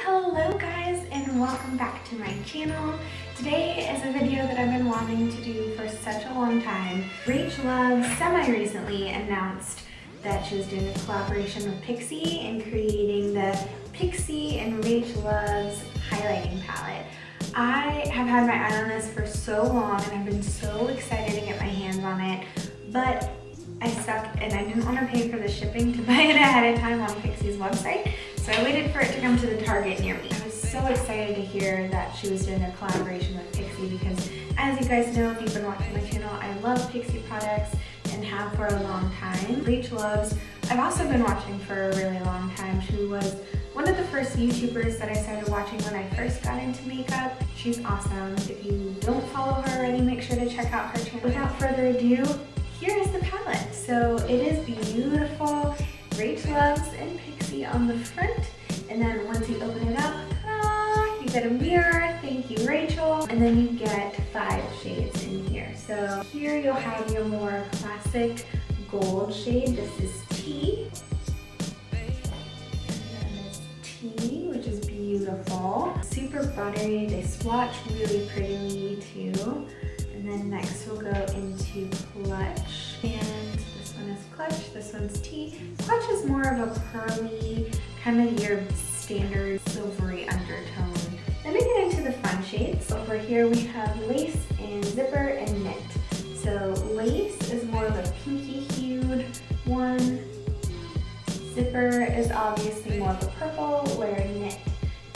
Hello guys, and welcome back to my channel. Today is a video that I've been wanting to do for such a long time. Rachhloves semi-recently announced that she was doing a collaboration with Pixi and creating the Pixi and Rachhloves highlighting palette. I have had my eye on this for so long and I've been so excited to get my hands on it, but I stuck and I didn't want to pay for the shipping to buy it ahead of time on Pixi's website, so I waited for it to come to the Target near me. I was so excited to hear that she was doing a collaboration with Pixi because, as you guys know, if you've been watching my channel, I love Pixi products and have for a long time. Rachhloves, I've also been watching for a really long time. She was one of the first YouTubers that I started watching when I first got into makeup. She's awesome. If you don't follow her already, make sure to check out her channel. Without further ado, here is the palette. So it is beautiful. Rachhloves and Pixi on the front, and then once you open it up, you get a mirror. Thank you, Rachel. And then you get 5 shades in here. So here you'll have your more classic gold shade. This is Tea. And then this Tea, which is beautiful. Super buttery. They swatch really prettily too. And then next we'll go into Clutch. And this one is Clutch, this one's Tea. Clutch is more of a pearly, kind of your standard silvery undertone. Then we get into the fun shades. Over here we have Lace and Zipper and Knit. So Lace is more of a pinky hued one. Zipper is obviously more of a purple, where Knit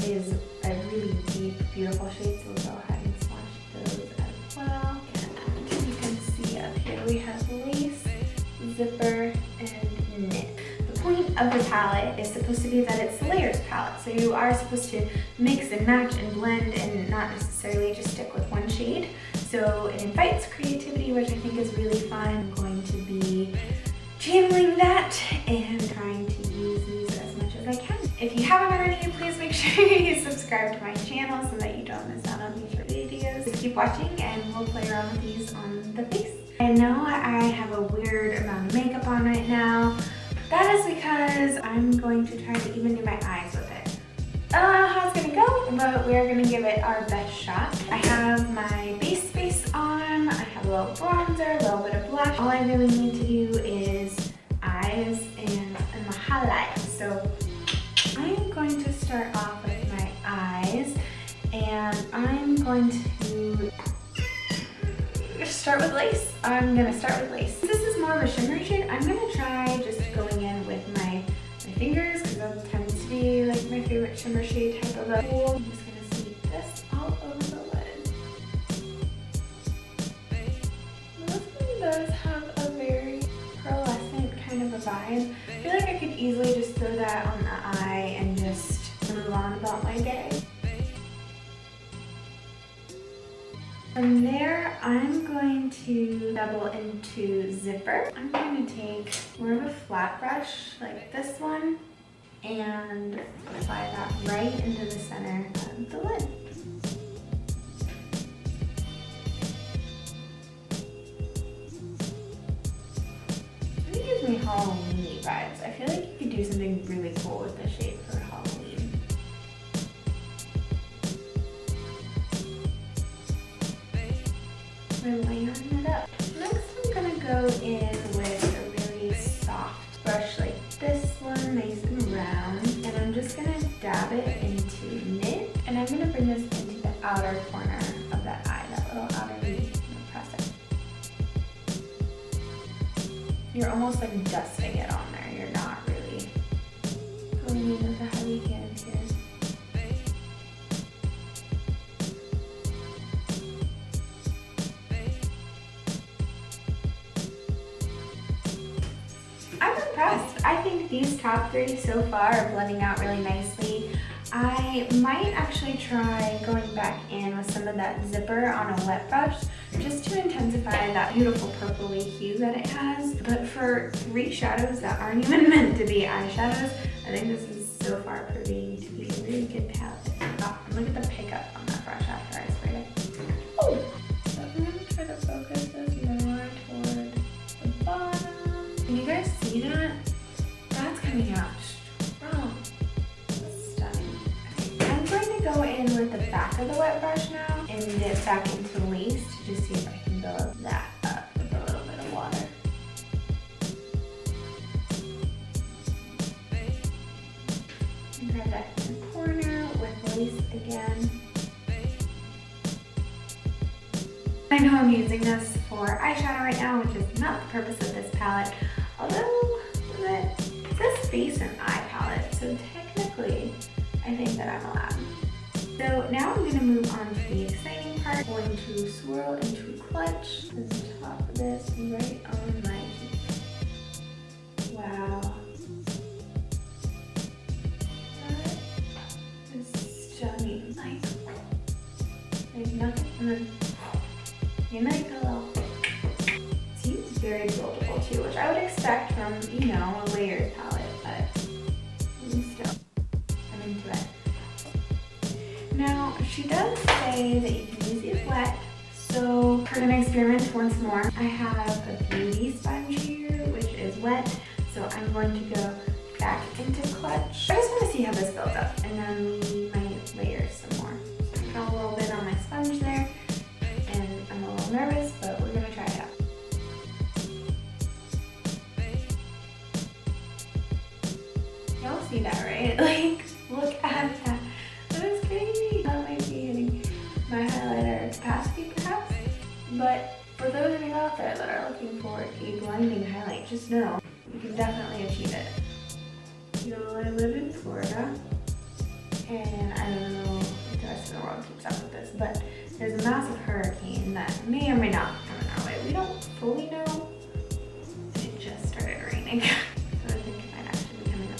is a really deep, beautiful shade. So we'll go ahead and swatch those as well. And you can see up here we have Lace, Zipper, and Knit. The point of the palette is supposed to be that it's a layers palette, so you are supposed to mix and match and blend and not necessarily just stick with one shade. So it invites creativity, which I think is really fun. I'm going to be channeling that and trying to use these as much as I can. If you haven't already, please make sure you subscribe to my channel so that you don't miss out on future videos. Just keep watching and we'll play around with these on the face. I know I have a weird amount of makeup on right now. That is because I'm going to try to even do my eyes with it. I don't know how it's gonna go, but we're gonna give it our best shot. I have my base face on, I have a little bronzer, a little bit of blush. All I really need to do is eyes and my highlights. So I'm going to start off with my eyes, and I'm going to start with Lace. I'm gonna start with Lace. This is more of a shimmery shade. I'm gonna try just going in with my fingers because that tends to be like my favorite shimmer shade type of a tool. I'm just gonna sweep this all over the lid. This one does have a very pearlescent kind of a vibe. I feel like I could easily just throw that on the eye and just move on about my day. From there, I'm going to double into Zipper. I'm going to take more of a flat brush like this one and apply that right into the center of the lid. It gives me Halloween vibes. I feel like you could do something really cool with this shade for Halloween. I'm layering it up. Next I'm gonna go in with a really soft brush like this one, nice and round, and I'm just gonna dab it into Knit, and I'm gonna bring this into the outer corner of that eye, that little outer V, and press it. You're almost like dusting it on there. You're not really going in with a heavy hand here. I think these top 3 so far are blending out really nicely. I might actually try going back in with some of that Zipper on a wet brush just to intensify that beautiful purpley hue that it has. But for 3 shadows that aren't even meant to be eyeshadows, I think this is so far proving to be a really good palette. Oh, and look at the pickup on that brush after I sprayed it. Oh! So I'm going to try to focus this more toward the bottom. Can you guys see that? That's coming out strong. That's stunning. Okay. go in with the back of the wet brush now and dip back into lace to just see if I can build that up with a little bit of water. And grab that corner with lace again. I know I'm using this for eyeshadow right now, which is not the purpose of this palette, although it says face and eye palette, so technically I think that I'm allowed. So now I'm going to move on to the exciting part. I'm going to swirl into clutch to the top of this right on my cheek. Wow. That is stunning. Like nothing. And then you might go. Seems very buildable too, which I would expect from, you know, a layered palette, but still, I'm into it. Now, she does say that you can use these wet, so we're gonna experiment once more. I have a beauty sponge here, which is wet, so I'm going to go back into clutch. I just wanna see how this builds up, and then we might layer some more. So I got a little bit on my sponge there, and I'm a little nervous, but we're gonna try it out. Y'all see that, right? Like, look at that. That is crazy. That might be hitting my highlighter capacity, perhaps. But for those of you out there that are looking for a blinding highlight, just know you can definitely achieve it. You know, I live in Florida, and I don't know if the rest of the world keeps up with this, but there's a massive hurricane that may or may not be coming our way. We don't fully know. It just started raining. So I think it might actually be coming up.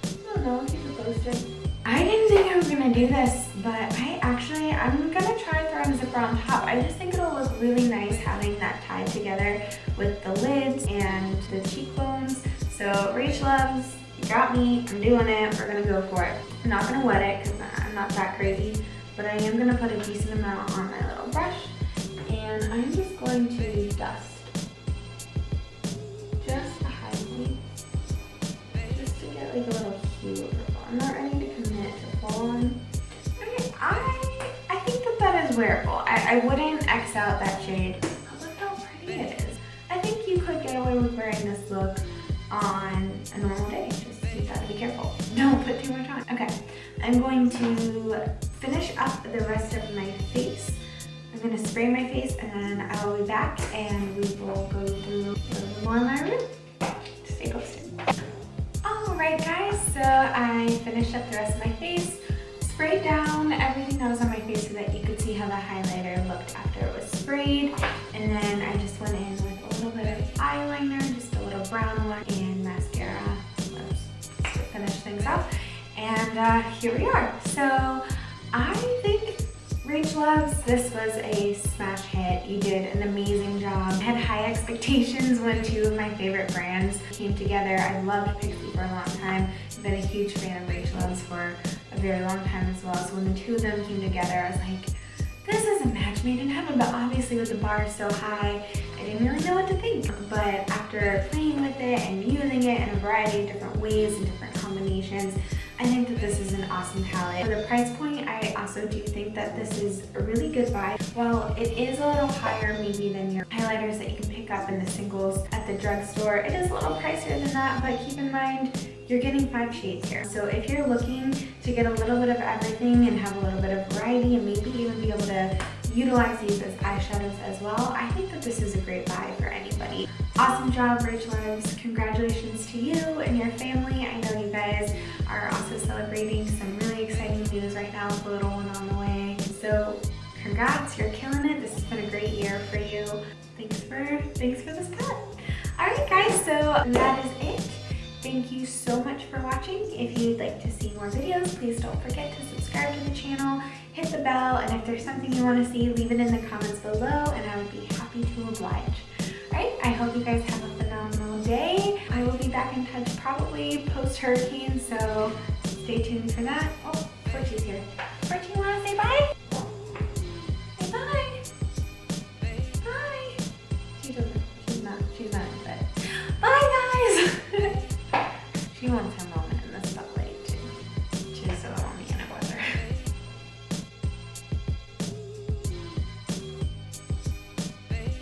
I don't know, keep it posted. I didn't think I was gonna do this, but I'm gonna try throwing a zipper on top. I just think it'll look really nice having that tied together with the lids and the cheekbones. So Rachhloves, you got me, I'm doing it, we're gonna go for it. I'm not gonna wet it because I'm not that crazy, but I am gonna put a decent amount on my little brush, and I'm just going to dust just the high points, just to get like a little hue of the ball. I'm not ready to commit to full on. I think that is wearable. I wouldn't X out that shade, but look how pretty it is. I think you could get away with wearing this look on a normal day. Just you gotta be careful. Don't put too much on. Okay, I'm going to finish up the rest of my face. I'm gonna spray my face and then I will be back and we will go through a little bit more of my room. Stay posted. Alright guys, so I finished up the rest of my face, sprayed down everything that was on my face so that you could see how the highlighter looked after it was sprayed. And then I just went in with a little bit of eyeliner, just a little brown one, and mascara to finish things up. And here we are. So I think Rachhloves, this was a smash hit. You did an amazing job. I had high expectations when two of my favorite brands came together. I loved Pixi for a long time. I've been a huge fan of Rachhloves for a very long time as well. So when the two of them came together, I was like, this is a match made in heaven. But obviously with the bar so high, I didn't really know what to think. But after playing with it and using it in a variety of different ways and different combinations, I think that this is an awesome palette. For the price point, I also do think that this is a really good buy. While it is a little higher maybe than your highlighters that you can pick up in the singles at the drugstore, it is a little pricier than that, but keep in mind, you're getting 5 shades here. So if you're looking to get a little bit of everything and have a little bit of variety and maybe even be able to utilize these as eyeshadows as well, I think that this is a great buy for anybody. Awesome job, Rachhloves. Congratulations to you and your family. I know you guys are also celebrating some really exciting news right now with a little one on the way. So congrats, you're killing it. This has been a great year for you. Thanks for this palette. All right guys, so that is it. Thank you so much for watching. If you'd like to see more videos, please don't forget to subscribe to the channel, hit the bell, and if there's something you want to see, leave it in the comments below and I would be happy to oblige. Alright, I hope you guys have a phenomenal day. I will be back in touch probably post-hurricane, so stay tuned for that. Oh.